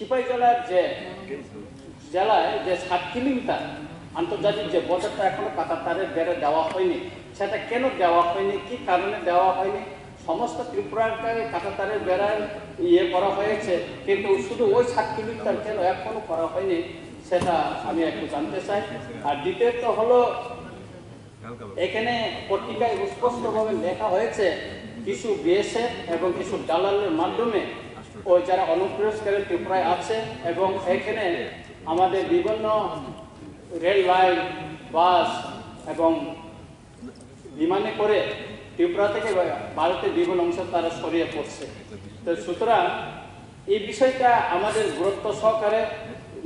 সিপাহীজলার যে জেলায় যে 60 কিলোমিটার আন্তর্জাতিক যে বর্ডারটা এখনো কাঁটা তারের বেড়া দেওয়া হয়নি, সেটা কেন দেওয়া হয়নি, কি কারণে দেওয়া হয়নি? সমস্ত ত্রিপুরাকে কাঁটা তারের বেড়ার করা হয়েছে, কিন্তু শুধু ওই 60 কিলোমিটার কেন এখনো করা হয়নি সেটা আমি একটু জানতে চাই। আর দ্বিতীয়ত হলো, এখানে পত্রিকায় স্পষ্টভাবে লেখা হয়েছে কিছু বিএসএফ এবং কিছু দালালের মাধ্যমে ওই যারা অনুপ্রবেশকারী ত্রিপুরায় আছে এবং এখানে আমাদের বিভিন্ন রেল লাইন, বাস এবং বিমানে করে ত্রিপুরা থেকে ভারতের বিভিন্ন অংশ তারা ছড়িয়ে পড়ছে। তো সুতরাং এই বিষয়টা আমাদের গুরুত্ব সহকারে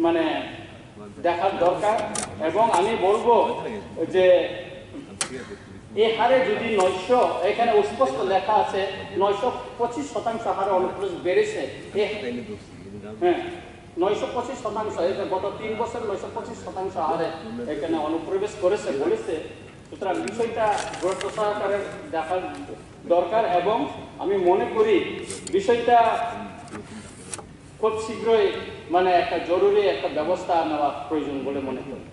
মানে দেখার দরকার। এবং আমি বলবো যে এই হারে যদি 900, এখানে স্পষ্ট লেখা আছে 925% হারে অনুপ্রবেশ বেড়েছে। হ্যাঁ, 925%, গত 3 বছর 925% হারে এখানে অনুপ্রবেশ করেছে বলেছে। সুতরাং বিষয়টা গুরুত্ব সহকারে দেখার দরকার এবং আমি মনে করি বিষয়টা খুব শীঘ্রই মানে একটা জরুরি একটা ব্যবস্থা নেওয়া প্রয়োজন বলে মনে করি।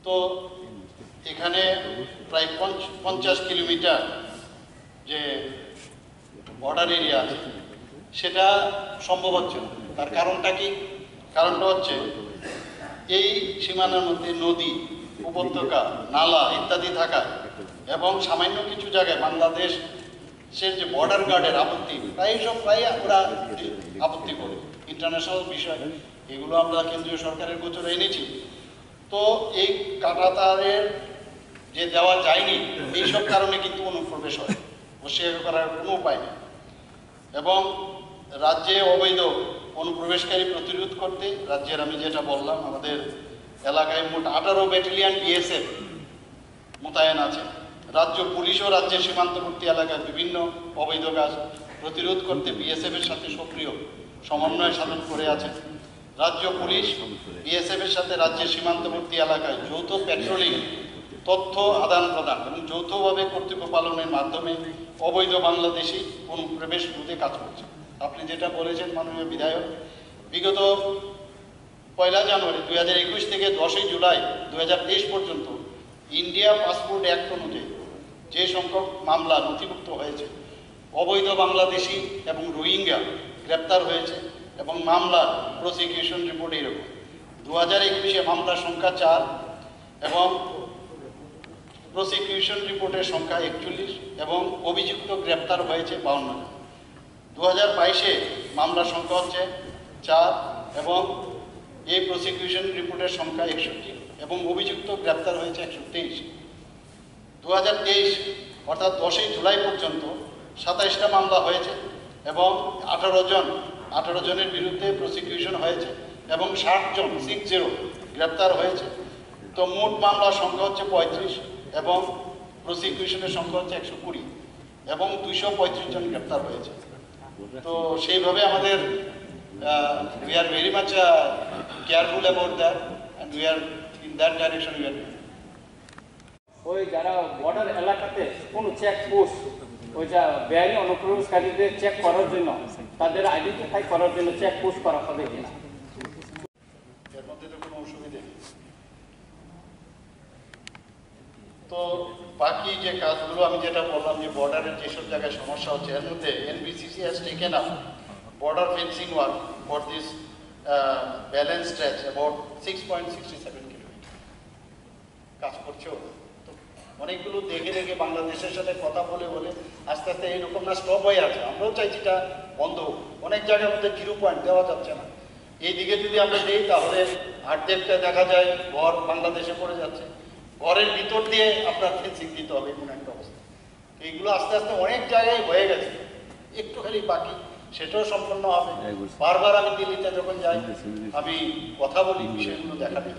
তো এখানে প্রায় 50 কিলোমিটার যে বর্ডার এরিয়া আছে সেটা সম্ভব হচ্ছে না। তার কারণটা কি? কারণটা হচ্ছে এই সীমানার মধ্যে নদী, উপত্যকা, নালা ইত্যাদি থাকা এবং সামান্য কিছু জায়গায় বাংলাদেশের যে বর্ডার গার্ডের আপত্তি, প্রায় ওরা আপত্তি করে। ইন্টারন্যাশনাল বিষয় এগুলো আমরা কেন্দ্রীয় সরকারের গোচরে এনেছি। তো এই কাঁটাতারের যে দেওয়া যায়নি এইসব কারণে কিন্তু অনুপ্রবেশ হয়, অস্বীকার করার কোনো উপায় নেই। এবং রাজ্যে অবৈধ অনুপ্রবেশকারী প্রতিরোধ করতে রাজ্যের, আমি যেটা বললাম, আমাদের এলাকায় মোট 18 ব্যাটালিয়ন বিএসএফ মোতায়েন আছে। রাজ্য পুলিশও রাজ্যের সীমান্তবর্তী এলাকায় বিভিন্ন অবৈধ কাজ প্রতিরোধ করতে বিএসএফের সাথে সক্রিয় সমন্বয় সাধন করে আছে। রাজ্য পুলিশ বিএসএফের সাথে রাজ্যের সীমান্তবর্তী এলাকায় যৌথ প্যাট্রোলিং, তথ্য আদান প্রদান এবং যৌথভাবে কর্তব্য পালনের মাধ্যমে অবৈধ বাংলাদেশি অনুপ্রবেশ রোধে কাজ করছে। আপনি যেটা বলেছেন মাননীয় বিধায়ক, বিগত 1 জানুয়ারি 2021 থেকে 10 জুলাই 2023 পর্যন্ত ইন্ডিয়া পাসপোর্ট অ্যাক্ট অনুযায়ী যে সংখ্যক মামলা নথিভুক্ত হয়েছে, অবৈধ বাংলাদেশি এবং রোহিঙ্গা গ্রেপ্তার হয়েছে এবং মামলার প্রসিকিউশন রিপোর্ট এরকম। 2021-এ মামলার সংখ্যা 4 এবং প্রসিকিউশন রিপোর্টের সংখ্যা 41 এবং অভিযুক্ত গ্রেপ্তার হয়েছে 52 জন। 2022-এ মামলার সংখ্যা হচ্ছে 4 এবং এই প্রসিকিউশন রিপোর্টের সংখ্যা 61 এবং অভিযুক্ত গ্রেপ্তার হয়েছে 123। 2023 অর্থাৎ 10 জুলাই পর্যন্ত 27টা মামলা হয়েছে এবং 18 জনের বিরুদ্ধে প্রসিকিউশন হয়েছে এবং 60 জন 60 গ্রেপ্তার হয়েছে। তো মোট মামলার সংখ্যা হচ্ছে 35 এবং প্রসিকিউশনের সংখ্যা হচ্ছে 120 এবং 235 জন গ্রেপ্তার হয়েছে। তো সেইভাবে আমাদের we are very much careful about that and we are in that direction we are doing. ওই যারা বর্ডার এলাকাতে কোনো চেকপোস্ট, ওই যা বেআইনি অনুপ্রবেশকারীদের চেক করার জন্য, তাদের আইডেন্টিফাই করার জন্য চেকপোস্ট করা হবে কিনা? এর মধ্যে তো কোনো অসুবিধা নেই। তো বাকি যে কাজগুলো আমি যেটা বললাম যে বর্ডারের যেসব জায়গায় সমস্যা হচ্ছে, এর মধ্যে NBCC has taken up border fencing work for this balance stretch about 6.67 kilometre কাজ করছে ওরা। তো অনেকগুলো দেখে দেখে বাংলাদেশের সাথে কথা বলে বলে আস্তে আস্তে এইরকম না স্টপ হয়ে আছে। আমরাও চাইছি এটা বন্ধ হোক। অনেক জায়গার মধ্যে 0 পয়েন্ট দেওয়া যাচ্ছে না। এই দিকে যদি আমরা দিই তাহলে আর্ধেকটা দেখা যায় ঘর বাংলাদেশে পড়ে যাচ্ছে, ঘরের ভিতর দিয়ে আপনার ফেন্সিং দিতে হবে এমন একটা অবস্থা। এইগুলো আস্তে আস্তে অনেক জায়গায় হয়ে গেছে, একটু খালি বাকি, সেটাও সম্পন্ন হবে। বারবার আমি দিল্লিতে যখন যাই আমি কথা বলি বিষয়গুলো দেখা দিই।